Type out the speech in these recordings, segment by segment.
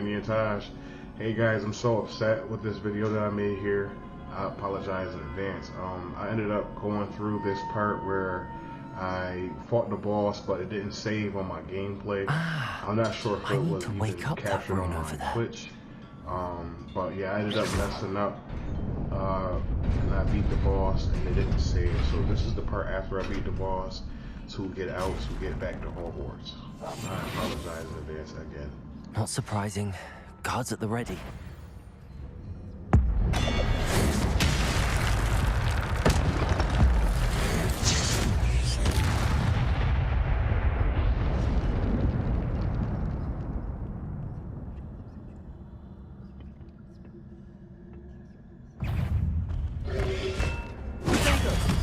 Danny and Taj. Hey guys, I'm so upset with this video that I made here. I apologize in advance. I ended up going through this part where I fought the boss, but it didn't save on my gameplay. I'm not sure if it was even captured on my Twitch. But yeah, I ended up messing up, and I beat the boss, and it didn't save. So this is the part after I beat the boss to get out, to get back to Hogwarts. I apologize in advance again. Not surprising. Guards at the ready.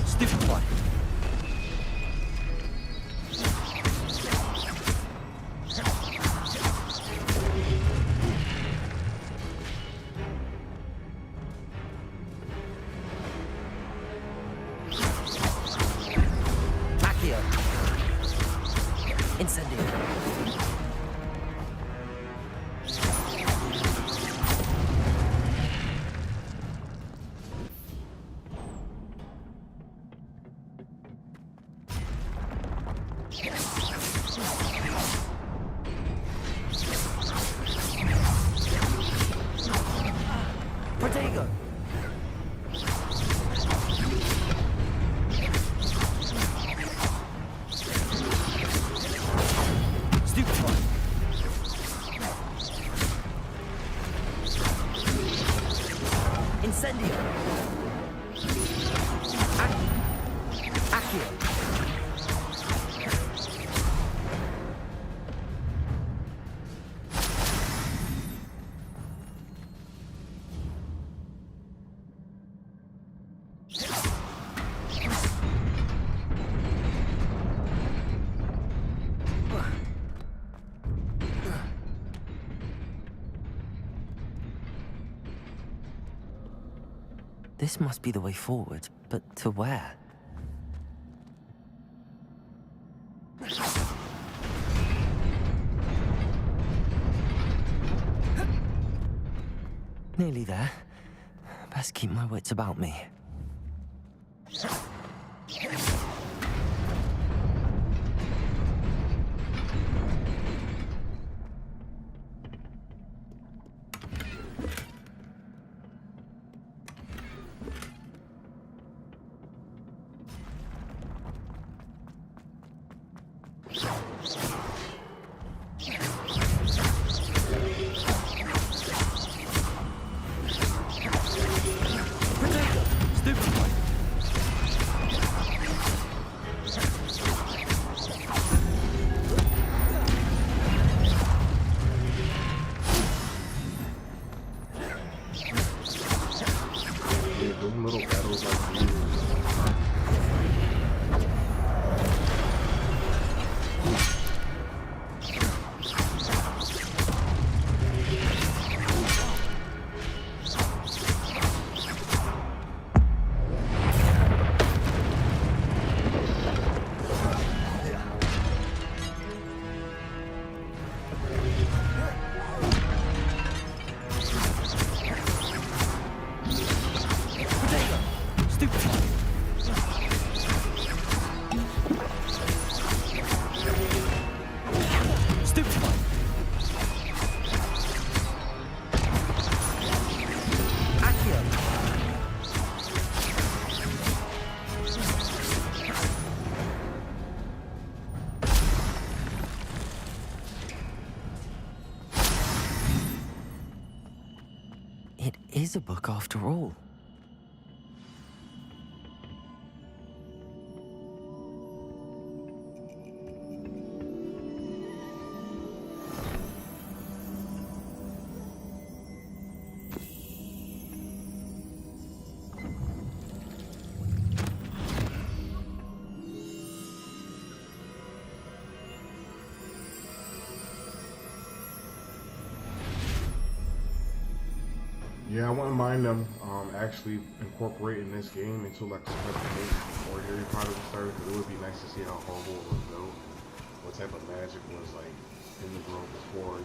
Stupid one. Incendio. Protego. Incendio. Accio. This must be the way forward, but to where? Nearly there. Best keep my wits about me. Little battles like these. It is a book after all. Yeah, I wouldn't mind them actually incorporating this game into like a special game before Harry Potter was started. It would be nice to see how Hogwarts was built, what type of magic was like in the world before.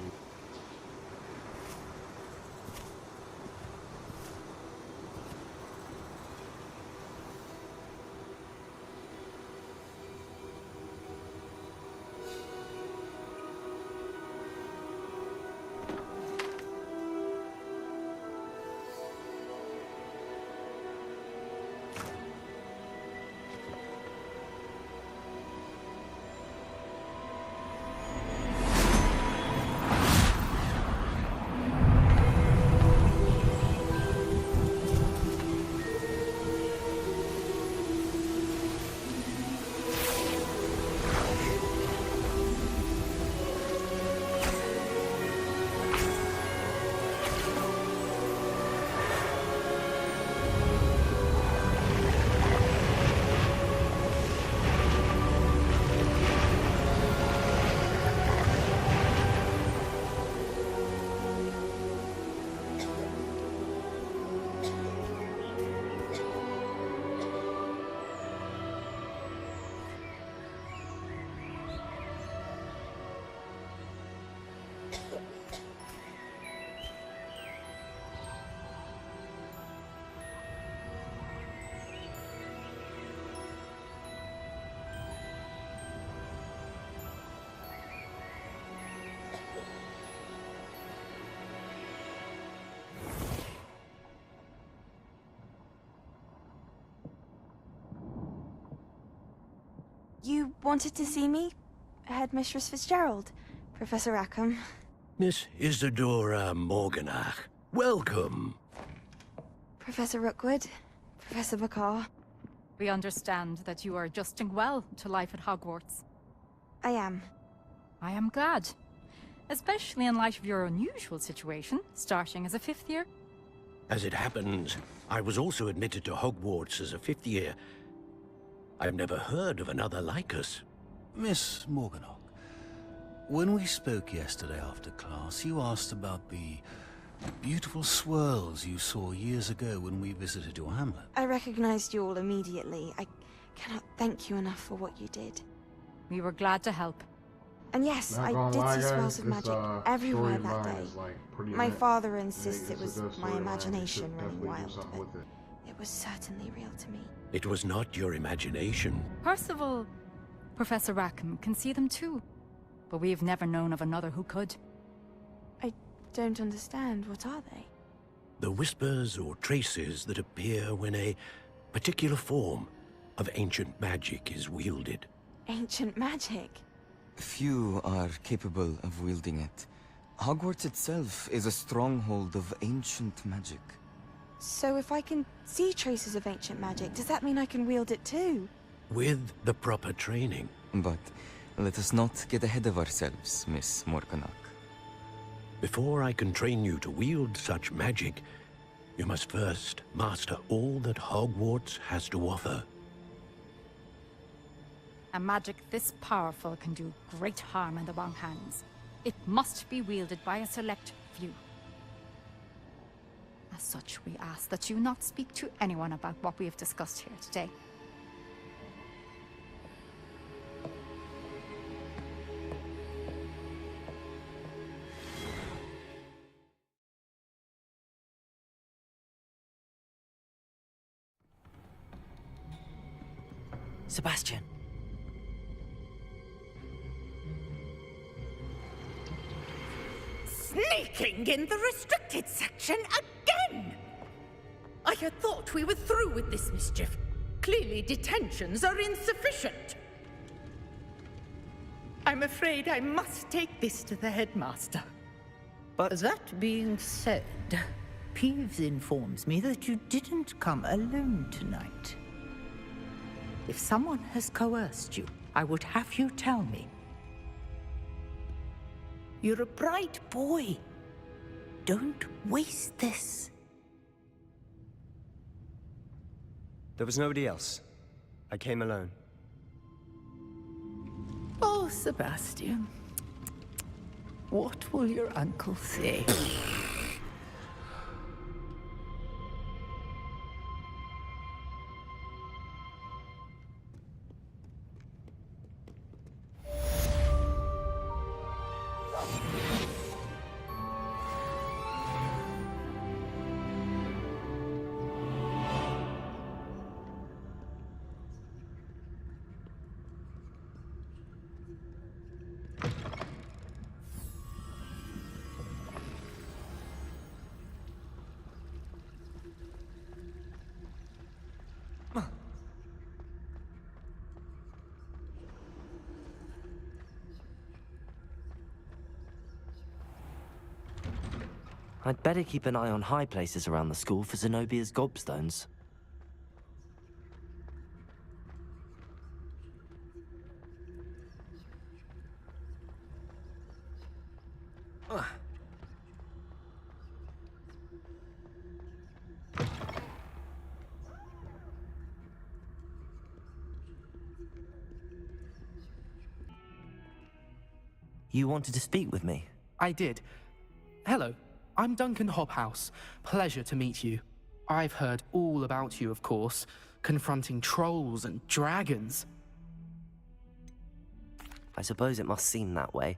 You wanted to see me? Headmistress Fitzgerald, Professor Rackham. Miss Isadora Morganach, welcome. Professor Rookwood, Professor Bakar. We understand that you are adjusting well to life at Hogwarts. I am. I am glad. Especially in light of your unusual situation, starting as a 5th year. As it happens, I was also admitted to Hogwarts as a 5th year. I've never heard of another like us. Miss Morganach, when we spoke yesterday after class, you asked about the beautiful swirls you saw years ago when we visited your hamlet. I recognized you all immediately. I cannot thank you enough for what you did. We were glad to help. And yes, Not I gonna did lie, see guys, swirls of this, magic everywhere that storyline day. is, like, pretty My lit. father I think insists it it's a was good my storyline. They imagination should running definitely do wild, something but with it. it was certainly real to me. It was not your imagination. Percival, Professor Rackham can see them too. But we've never known of another who could. I don't understand. What are they? The whispers or traces that appear when a particular form of ancient magic is wielded. Ancient magic? Few are capable of wielding it. Hogwarts itself is a stronghold of ancient magic. So if I can see traces of ancient magic, does that mean I can wield it too? With the proper training. But let us not get ahead of ourselves, Miss Morganach. Before I can train you to wield such magic, you must first master all that Hogwarts has to offer. A magic this powerful can do great harm in the wrong hands. It must be wielded by a select few. As such, we ask that you not speak to anyone about what we have discussed here today. Sebastian. Sneaking in the restricted section again! I had thought we were through with this mischief. Clearly detentions are insufficient. I'm afraid I must take this to the headmaster. But that being said, Peeves informs me that you didn't come alone tonight. If someone has coerced you, I would have you tell me. You're a bright boy. Don't waste this. There was nobody else. I came alone. Oh, Sebastian. What will your uncle say? I'd better keep an eye on high places around the school for Zenobia's gobstones. You wanted to speak with me? I did. Hello, I'm Duncan Hobhouse. Pleasure to meet you. I've heard all about you, of course, confronting trolls and dragons. I suppose it must seem that way.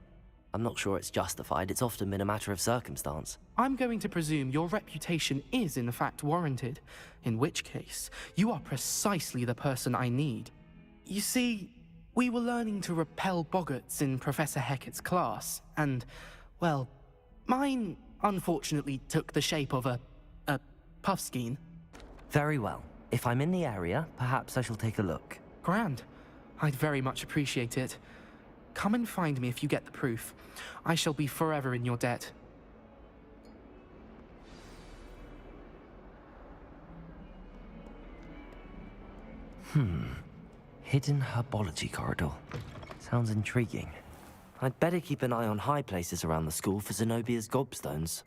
I'm not sure it's justified. It's often been a matter of circumstance. I'm going to presume your reputation is in fact warranted, in which case, you are precisely the person I need. You see, we were learning to repel boggarts in Professor Hecat's class, and, well, mine unfortunately took the shape of a puffskein. Very well. If I'm in the area, perhaps I shall take a look. Grand. I'd very much appreciate it. Come and find me if you get the proof. I shall be forever in your debt. Hidden herbology corridor. Sounds intriguing. I'd better keep an eye on high places around the school for Zenobia's gobstones.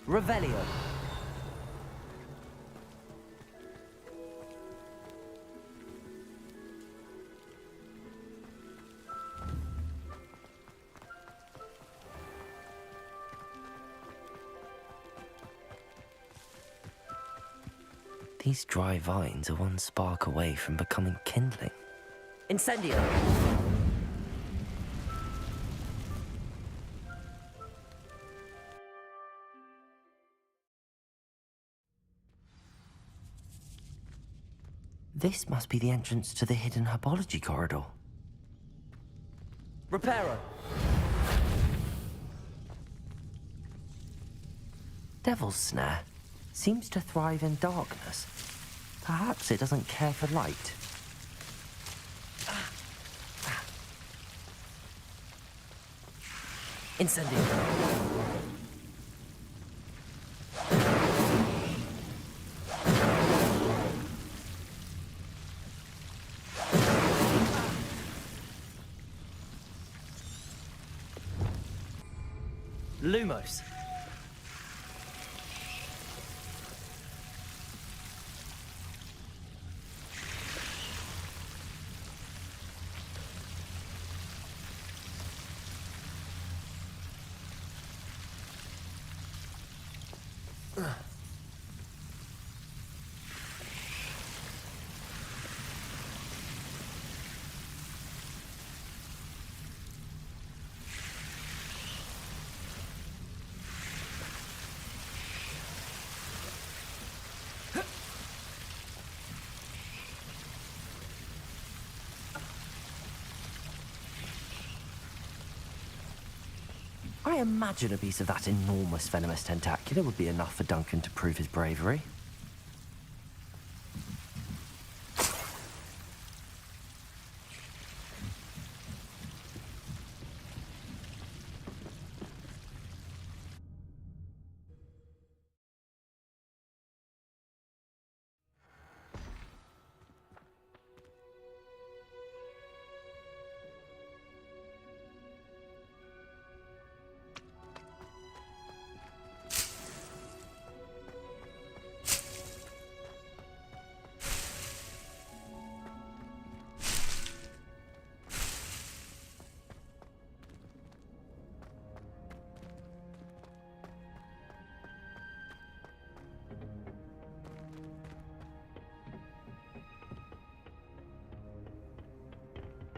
Revelio. These dry vines are one spark away from becoming kindling. Incendio! This must be the entrance to the hidden herbology corridor. Reparo! Devil's Snare seems to thrive in darkness. Perhaps it doesn't care for light. Incendio! Lumos. I imagine a piece of that enormous venomous tentacular would be enough for Duncan to prove his bravery.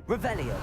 Revelio.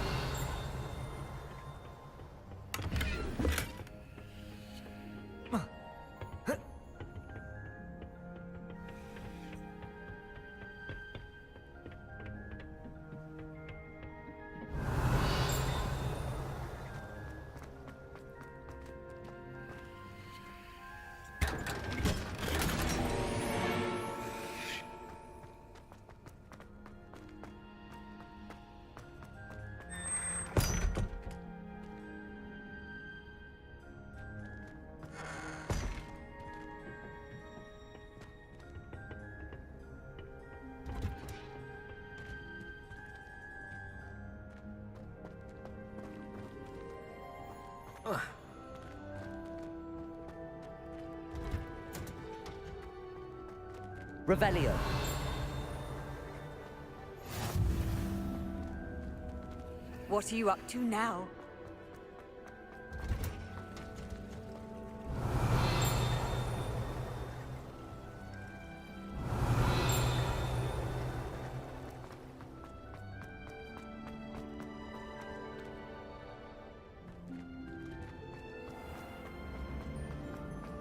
Revelio. What are you up to now?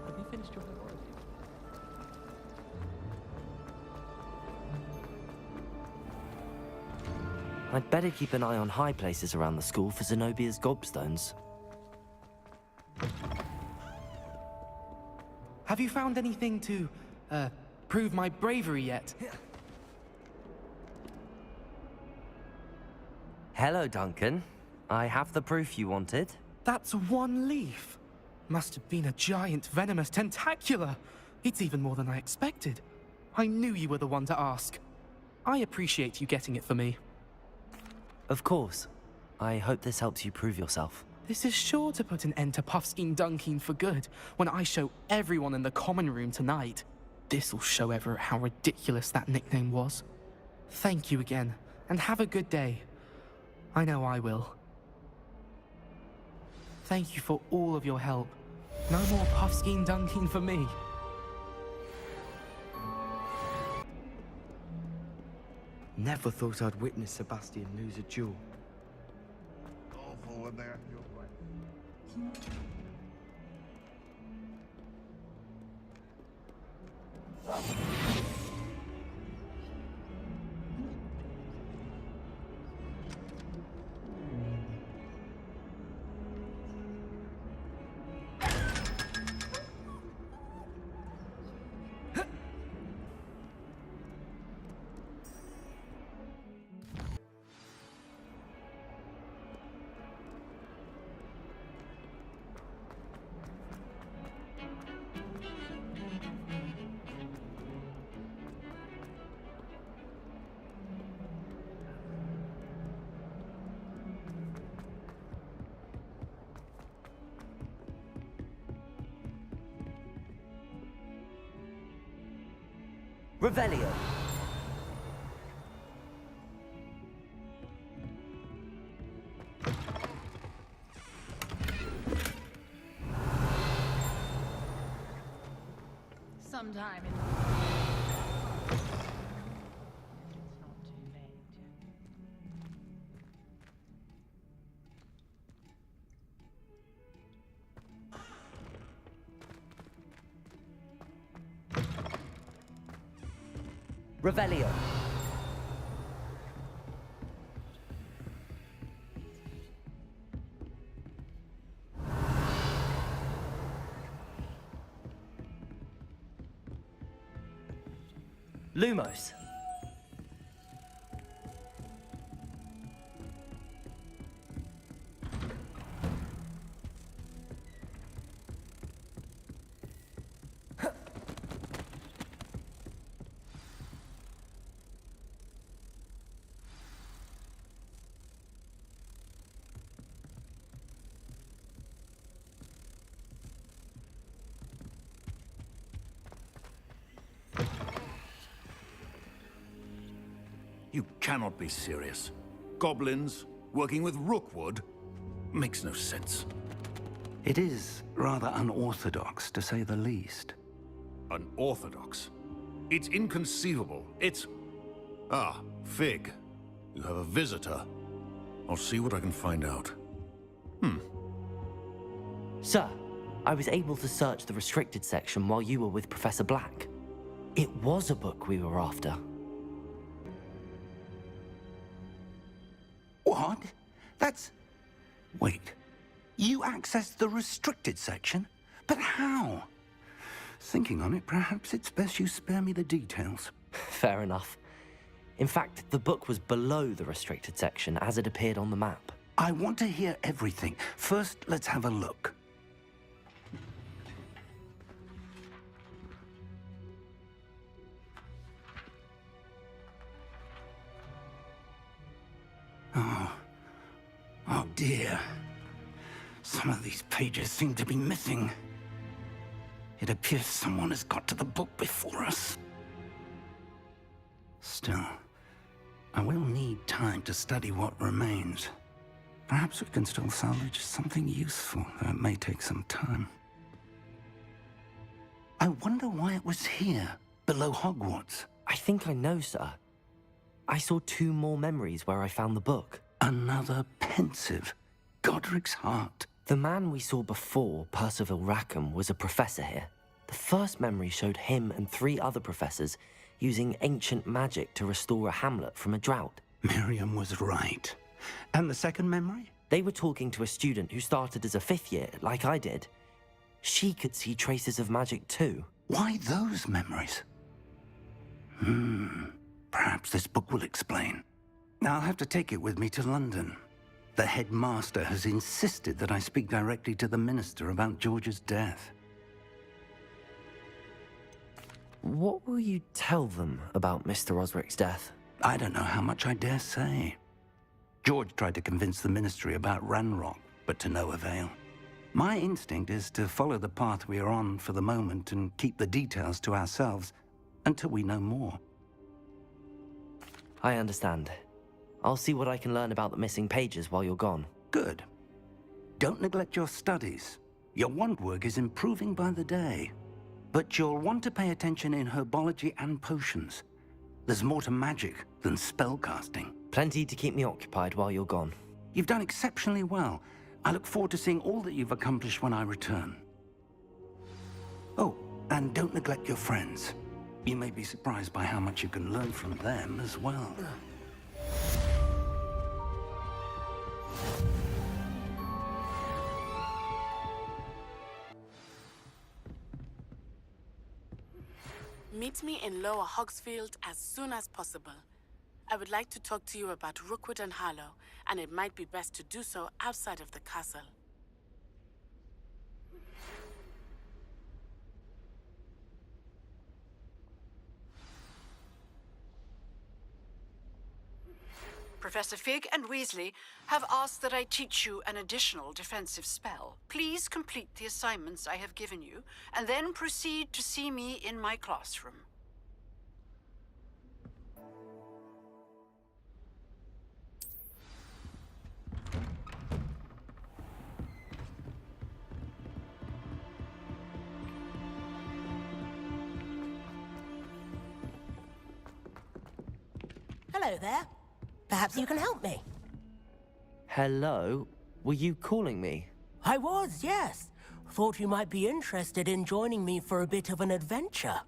Have you finished your homework? I'd better keep an eye on high places around the school for Zenobia's gobstones. Have you found anything to, prove my bravery yet? Hello, Duncan. I have the proof you wanted. That's one leaf. Must have been a giant venomous tentacula. It's even more than I expected. I knew you were the one to ask. I appreciate you getting it for me. Of course. I hope this helps you prove yourself. This is sure to put an end to Puffskein Dunkeen for good when I show everyone in the common room tonight. This'll show Everett how ridiculous that nickname was. Thank you again, and have a good day. I know I will. Thank you for all of your help. No more Puffskein Dunkeen for me. Never thought I'd witness Sebastian lose a duel. Awful in there. Revelio. Sometime in Revelio. Lumos. You cannot be serious. Goblins working with Rookwood makes no sense. It is rather unorthodox, to say the least. Unorthodox? It's inconceivable. It's... Ah, Fig. You have a visitor. I'll see what I can find out. Sir, I was able to search the restricted section while you were with Professor Black. It was a book we were after. What? That's... Wait. You accessed the restricted section? But how? Thinking on it, perhaps it's best you spare me the details. Fair enough. In fact, the book was below the restricted section as it appeared on the map. I want to hear everything. First, let's have a look. Oh dear. Some of these pages seem to be missing. It appears someone has got to the book before us. Still, I will need time to study what remains. Perhaps we can still salvage something useful, though it may take some time. I wonder why it was here, below Hogwarts. I think I know, sir. I saw 2 more memories where I found the book. Another pensive. Godric's heart. The man we saw before, Percival Rackham, was a professor here. The first memory showed him and 3 other professors using ancient magic to restore a hamlet from a drought. Miriam was right. And the second memory? They were talking to a student who started as a 5th year, like I did. She could see traces of magic too. Why those memories? Perhaps this book will explain. I'll have to take it with me to London. The headmaster has insisted that I speak directly to the minister about George's death. What will you tell them about Mr. Osric's death? I don't know how much I dare say. George tried to convince the ministry about Ranrock, but to no avail. My instinct is to follow the path we are on for the moment and keep the details to ourselves until we know more. I understand. I'll see what I can learn about the missing pages while you're gone. Good. Don't neglect your studies. Your wand work is improving by the day. But you'll want to pay attention in herbology and potions. There's more to magic than spellcasting. Plenty to keep me occupied while you're gone. You've done exceptionally well. I look forward to seeing all that you've accomplished when I return. Oh, and don't neglect your friends. You may be surprised by how much you can learn from them as well. Meet me in Lower Hogsfield as soon as possible. I would like to talk to you about Rookwood and Harlow, and it might be best to do so outside of the castle. Professor Fig and Weasley have asked that I teach you an additional defensive spell. Please complete the assignments I have given you, and then proceed to see me in my classroom. Hello there. Perhaps you can help me. Hello? Were you calling me? I was, yes. Thought you might be interested in joining me for a bit of an adventure.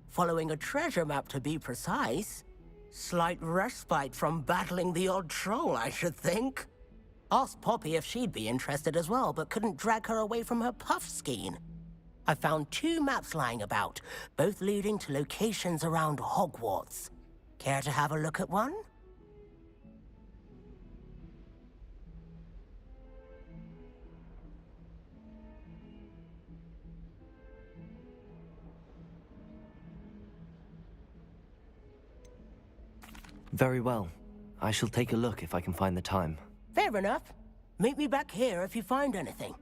Following a treasure map, to be precise. Slight respite from battling the odd troll, I should think. Asked Poppy if she'd be interested as well, but couldn't drag her away from her puff skein. I found 2 maps lying about, both leading to locations around Hogwarts. Care to have a look at one? Very well. I shall take a look if I can find the time. Fair enough. Meet me back here if you find anything.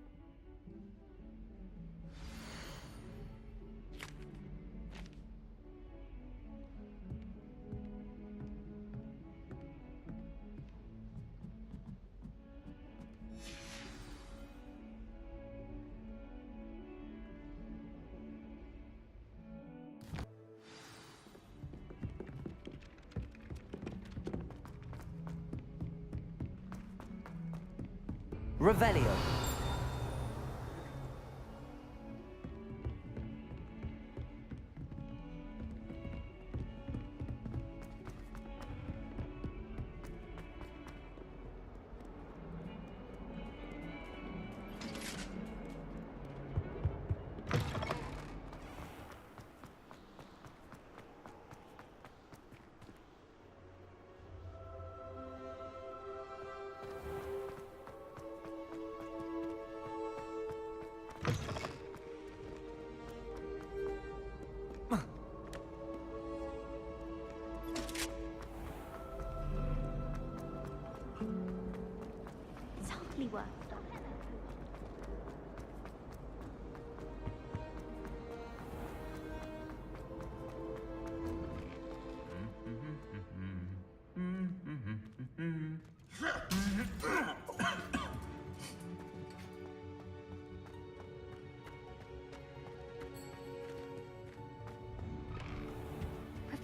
Revelio. Softly work.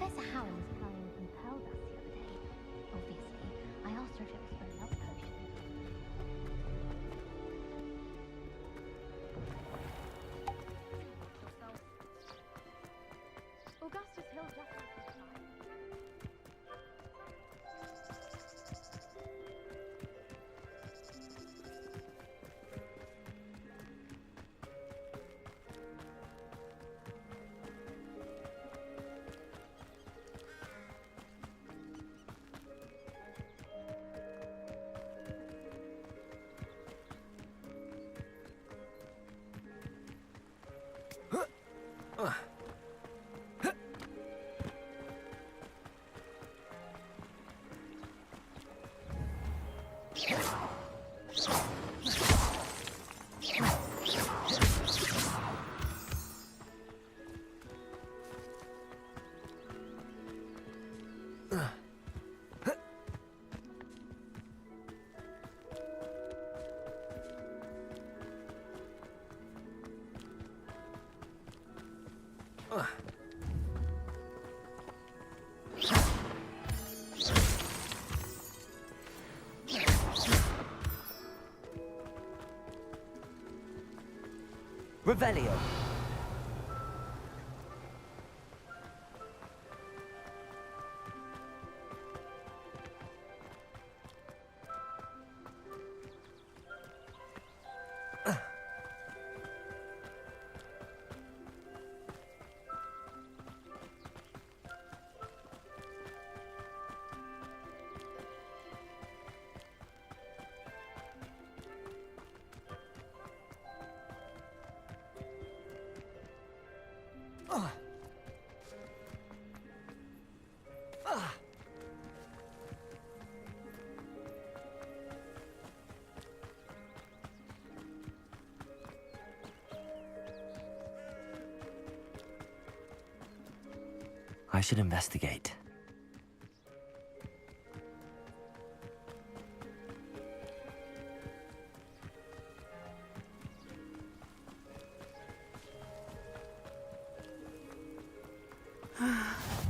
Professor Howell was planning some pearl dust the other day. Obviously, I asked her if it was for a love potion. Augustus Hill just Revelio. I should investigate.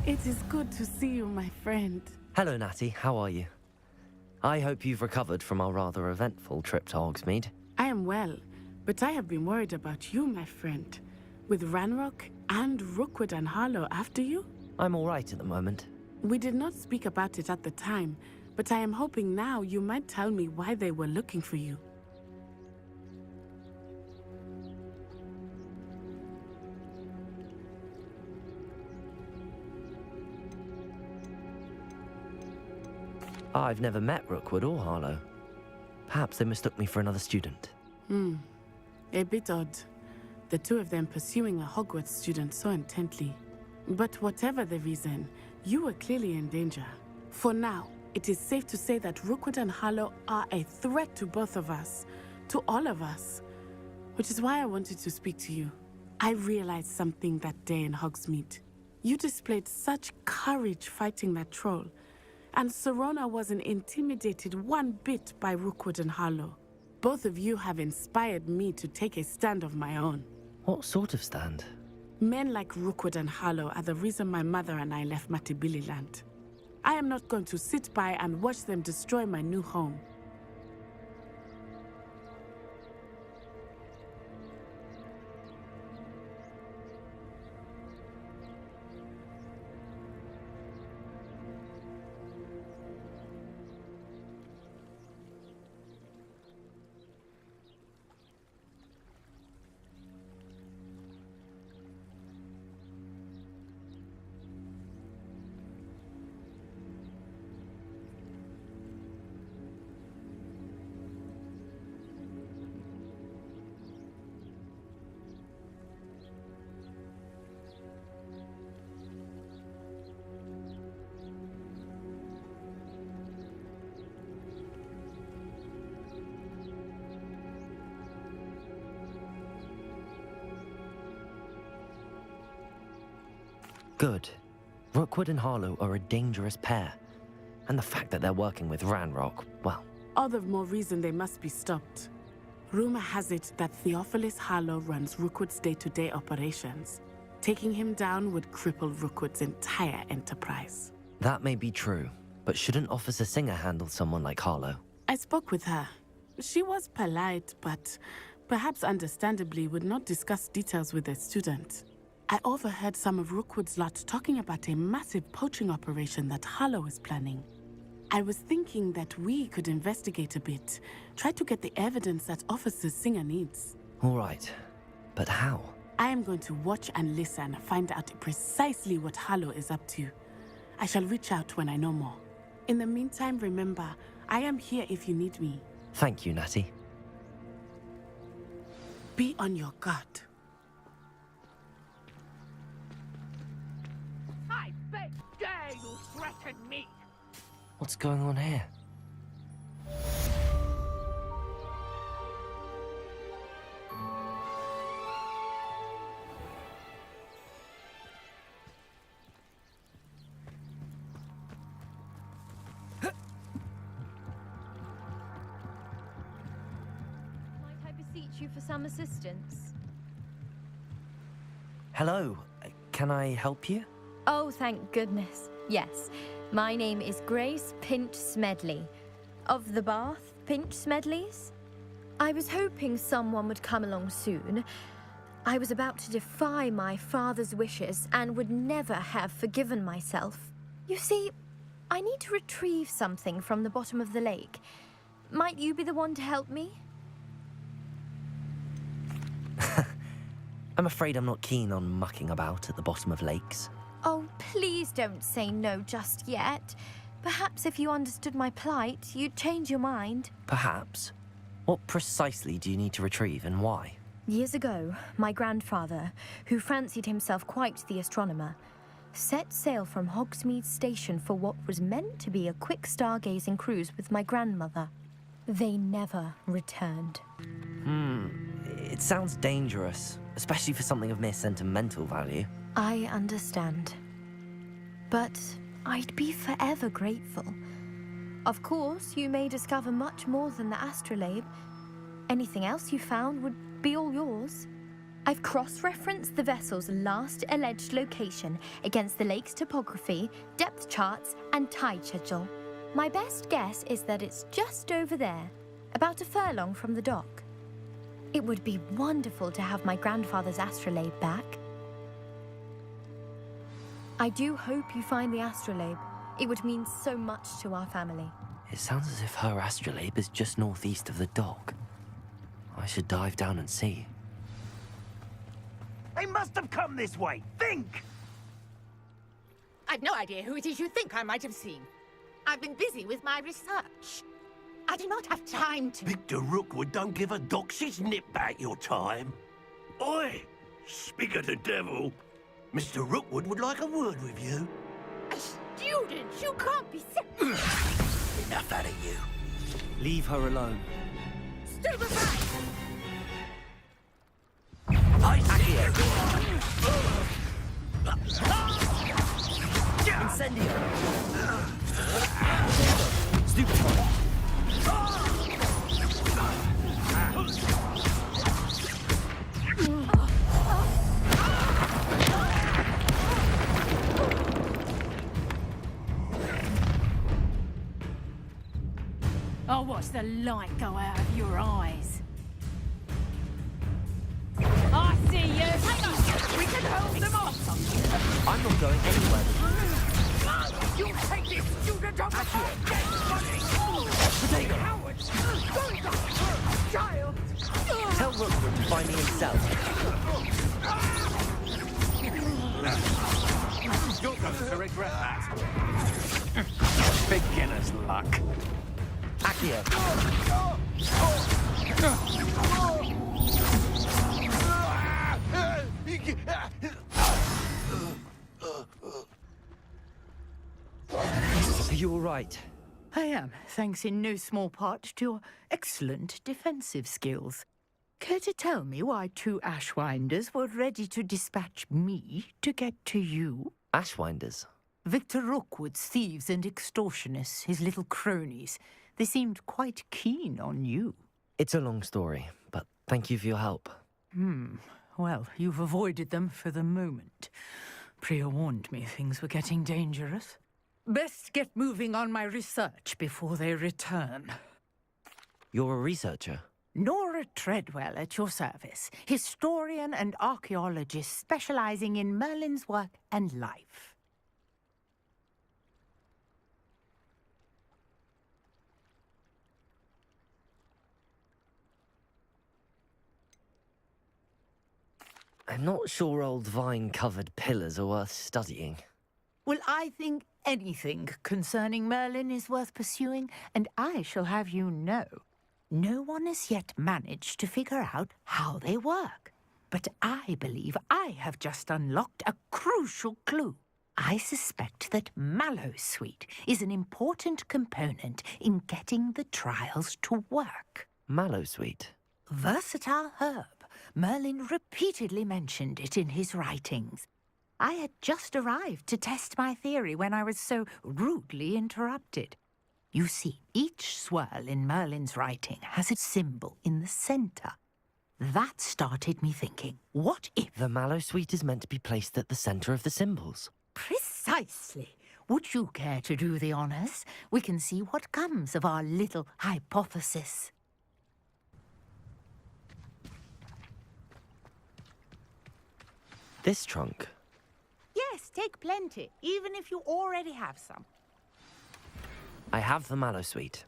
It is good to see you, my friend. Hello, Natty. How are you? I hope you've recovered from our rather eventful trip to Hogsmeade. I am well, but I have been worried about you, my friend. With Ranrock and Rookwood and Harlow after you? I'm all right at the moment. We did not speak about it at the time, but I am hoping now you might tell me why they were looking for you. I've never met Rookwood or Harlow. Perhaps they mistook me for another student. A bit odd. The two of them pursuing a Hogwarts student so intently. But whatever the reason, you were clearly in danger. For now, it is safe to say that Rookwood and Harlow are a threat to both of us. To all of us. Which is why I wanted to speak to you. I realized something that day in Hogsmeade. You displayed such courage fighting that troll. And Serona wasn't intimidated one bit by Rookwood and Harlow. Both of you have inspired me to take a stand of my own. What sort of stand? Men like Rookwood and Harlow are the reason my mother and I left Matibili Land. I am not going to sit by and watch them destroy my new home. Good. Rookwood and Harlow are a dangerous pair. And the fact that they're working with Ranrock, well... All the more reason they must be stopped. Rumor has it that Theophilus Harlow runs Rookwood's day-to-day operations. Taking him down would cripple Rookwood's entire enterprise. That may be true, but shouldn't Officer Singer handle someone like Harlow? I spoke with her. She was polite, but perhaps understandably would not discuss details with a student. I overheard some of Rookwood's lot talking about a massive poaching operation that Harlow is planning. I was thinking that we could investigate a bit, try to get the evidence that Officer Singer needs. All right, but how? I am going to watch and listen, find out precisely what Harlow is up to. I shall reach out when I know more. In the meantime, remember, I am here if you need me. Thank you, Natty. Be on your guard. I bet dare you threaten me! What's going on here? Might I beseech you for some assistance? Hello, can I help you? Oh, thank goodness. Yes. My name is Grace Pinch Smedley, of the Bath Pinch Smedleys. I was hoping someone would come along soon. I was about to defy my father's wishes and would never have forgiven myself. You see, I need to retrieve something from the bottom of the lake. Might you be the one to help me? I'm afraid I'm not keen on mucking about at the bottom of lakes. Oh, please don't say no just yet. Perhaps if you understood my plight, you'd change your mind. Perhaps. What precisely do you need to retrieve and why? Years ago, my grandfather, who fancied himself quite the astronomer, set sail from Hogsmeade Station for what was meant to be a quick stargazing cruise with my grandmother. They never returned. It sounds dangerous, especially for something of mere sentimental value. I understand. But I'd be forever grateful. Of course, you may discover much more than the astrolabe. Anything else you found would be all yours. I've cross-referenced the vessel's last alleged location against the lake's topography, depth charts, and tide schedule. My best guess is that it's just over there, about a furlong from the dock. It would be wonderful to have my grandfather's astrolabe back. I do hope you find the astrolabe. It would mean so much to our family. It sounds as if her astrolabe is just northeast of the dock. I should dive down and see. They must have come this way. Think! I've no idea who it is you think I might have seen. I've been busy with my research. I do not have time to... Victor Rookwood don't give a doxy's nip back your time. Oi! Speak of the devil. Mr. Rookwood would like a word with you. A student? You can't be serious. Enough out of you. Leave her alone. Still aside! Incendio! Stupefy! I'll watch the light go out of your eyes. I see you! Hang on! We can hold them off! I'm not going anywhere. You take this student off the phone! Potato! Howard! Going to hurt, child! Tell Rookwood to find me himself. You're going to regret that. Beginner's luck. Accio! Are you all right? I am, thanks in no small part to your excellent defensive skills. Care to tell me why two Ashwinders were ready to dispatch me to get to you? Ashwinders? Victor Rookwood's thieves and extortionists, his little cronies. They seemed quite keen on you. It's a long story, but thank you for your help. Well, you've avoided them for the moment. Priya warned me things were getting dangerous. Best get moving on my research before they return. You're a researcher? Nora Treadwell at your service, historian and archaeologist specializing in Merlin's work and life. I'm not sure old vine-covered pillars are worth studying. Well, I think anything concerning Merlin is worth pursuing, and I shall have you know, no one has yet managed to figure out how they work. But I believe I have just unlocked a crucial clue. I suspect that Mallowsweet is an important component in getting the trials to work. Mallowsweet? Versatile herb. Merlin repeatedly mentioned it in his writings. I had just arrived to test my theory when I was so rudely interrupted. You see, each swirl in Merlin's writing has a symbol in the center. That started me thinking, what if... The Mallowsweet is meant to be placed at the center of the symbols. Precisely. Would you care to do the honors? We can see what comes of our little hypothesis. This trunk? Yes, take plenty, even if you already have some. I have the Mallowsweet.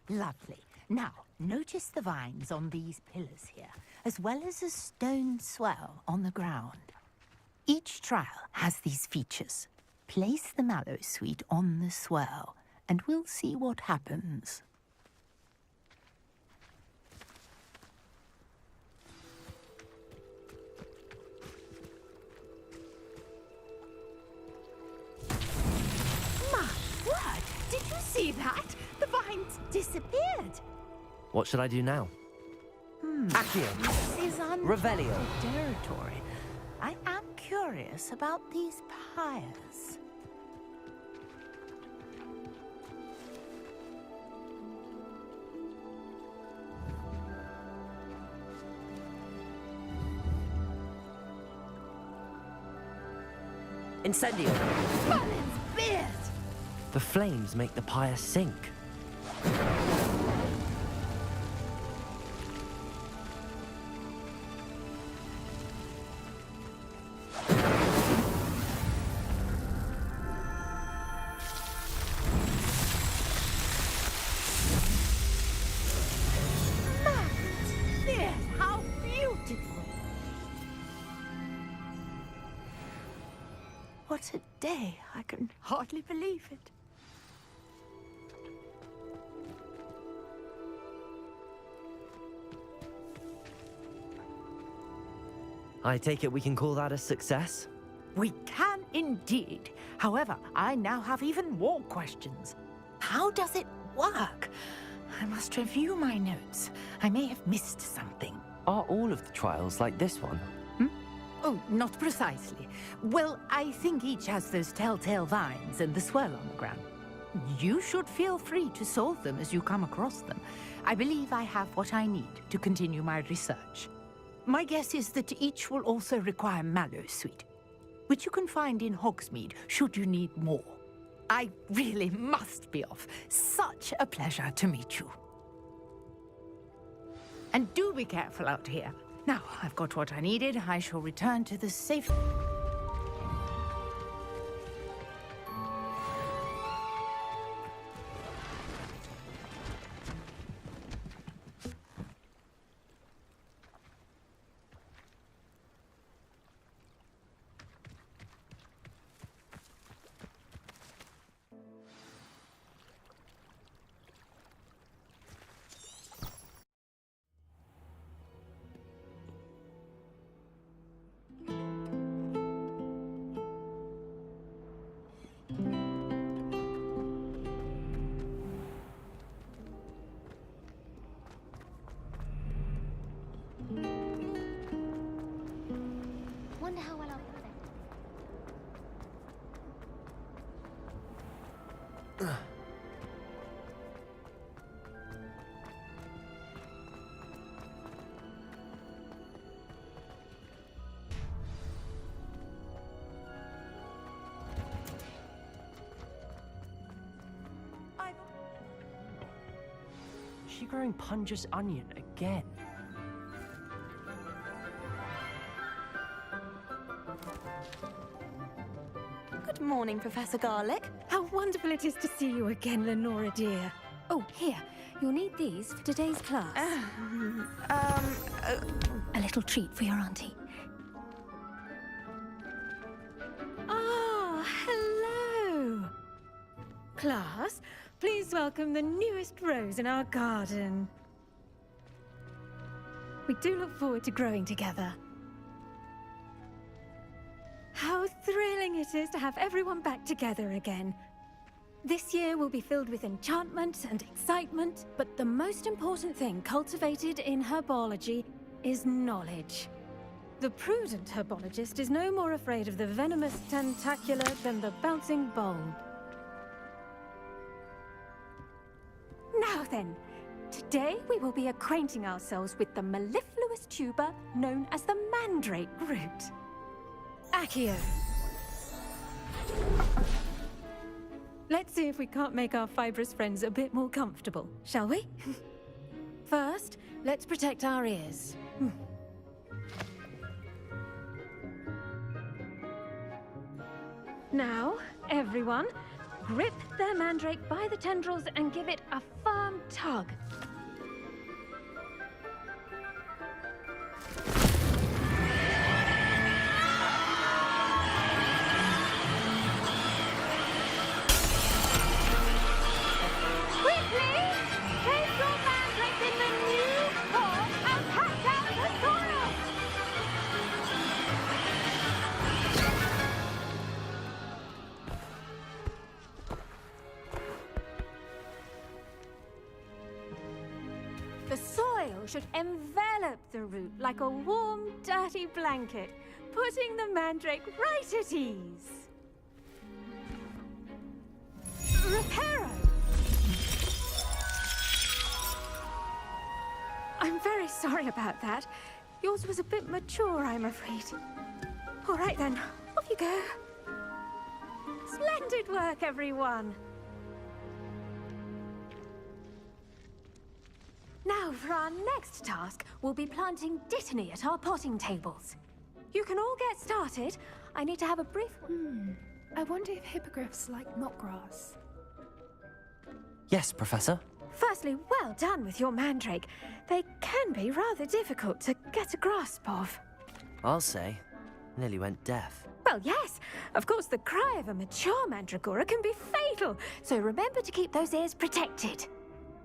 Lovely. Now, notice the vines on these pillars here, as well as a stone swell on the ground. Each trial has these features. Place the Mallowsweet on the swell, and we'll see what happens. Did you see that? The vines disappeared. What should I do now? Accio! This is Revelio! territory. I am curious about these pyres. Incendio! Merlin's beard! The flames make the pyre sink. How beautiful! What a day! I can hardly believe it. I take it we can call that a success? We can indeed. However, I now have even more questions. How does it work? I must review my notes. I may have missed something. Are all of the trials like this one? Oh, not precisely. Well, I think each has those telltale vines and the swirl on the ground. You should feel free to solve them as you come across them. I believe I have what I need to continue my research. My guess is that each will also require Mallowsweet, which you can find in Hogsmeade should you need more. I really must be off. Such a pleasure to meet you. And do be careful out here. Now, I've got what I needed. I shall return to the safe... Wonder how well I'll put it. she growing Punja's onion again? Good morning, Professor Garlic. How wonderful it is to see you again, Lenora dear. Oh, here. You'll need these for today's class. A little treat for your auntie. Ah, hello. Class, please welcome the newest rose in our garden. We do look forward to growing together. How thrilling it is to have everyone back together again. This year will be filled with enchantment and excitement, but the most important thing cultivated in herbology is knowledge. The prudent herbologist is no more afraid of the venomous tentacula than the bouncing bulb. Now then, today we will be acquainting ourselves with the mellifluous tuber known as the mandrake root. Accio. Let's see if we can't make our fibrous friends a bit more comfortable, shall we? First, let's protect our ears. Now, everyone, grip their mandrake by the tendrils and give it a firm tug. The soil should envelop the root like a warm, dirty blanket, putting the mandrake right at ease. Reparo! I'm very sorry about that. Yours was a bit mature, I'm afraid. All right then, off you go. Splendid work, everyone. Now, for our next task, we'll be planting dittany at our potting tables. You can all get started. I need to have a brief... I wonder if hippogriffs like knotgrass. Yes, Professor. Firstly, well done with your mandrake. They can be rather difficult to get a grasp of. I'll say. Nearly went deaf. Well, yes. Of course, the cry of a mature mandragora can be fatal, so remember to keep those ears protected.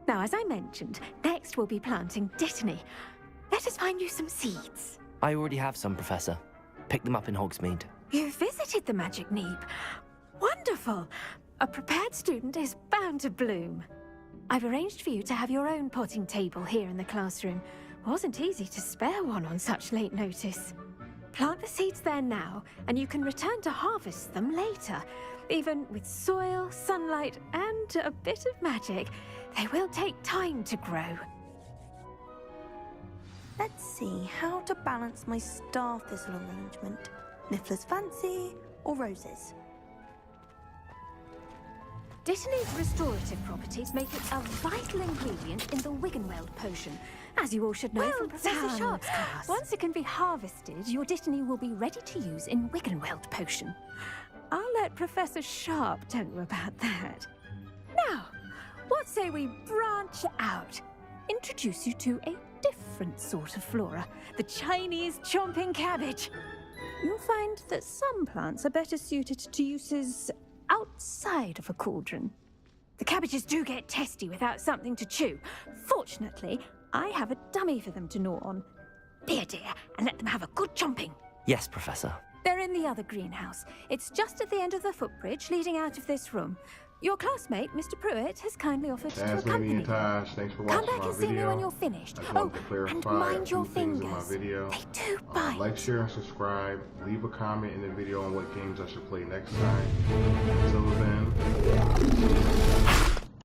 Now, as I mentioned, next we'll be planting dittany. Let us find you some seeds. I already have some, Professor. Picked them up in Hogsmeade. You visited the Magic Neep. Wonderful. A prepared student is bound to bloom. I've arranged for you to have your own potting table here in the classroom. Wasn't easy to spare one on such late notice. Plant the seeds there now, and you can return to harvest them later. Even with soil, sunlight, and a bit of magic, they will take time to grow. Let's see how to balance my star thistle arrangement. Niffler's fancy or roses? Dittany's restorative properties make it a vital ingredient in the Wiggenweld potion, as you all should know from Professor Sharp's class. Once it can be harvested, your dittany will be ready to use in Wiggenweld potion. I'll let Professor Sharp tell you about that. Now, what say we branch out? Introduce you to a different sort of flora, the Chinese chomping cabbage. You'll find that some plants are better suited to uses outside of a cauldron. The cabbages do get testy without something to chew. Fortunately, I have a dummy for them to gnaw on. Be a dear and let them have a good chomping. Yes, Professor. They're in the other greenhouse. It's just at the end of the footbridge leading out of this room. Your classmate, Mr. Pruitt, has kindly offered to accompany you. Thanks for watching Come back and see me when you're finished. Oh, and mind your fingers. They do bite. Like, share, and subscribe. Leave a comment in the video on what games I should play next time.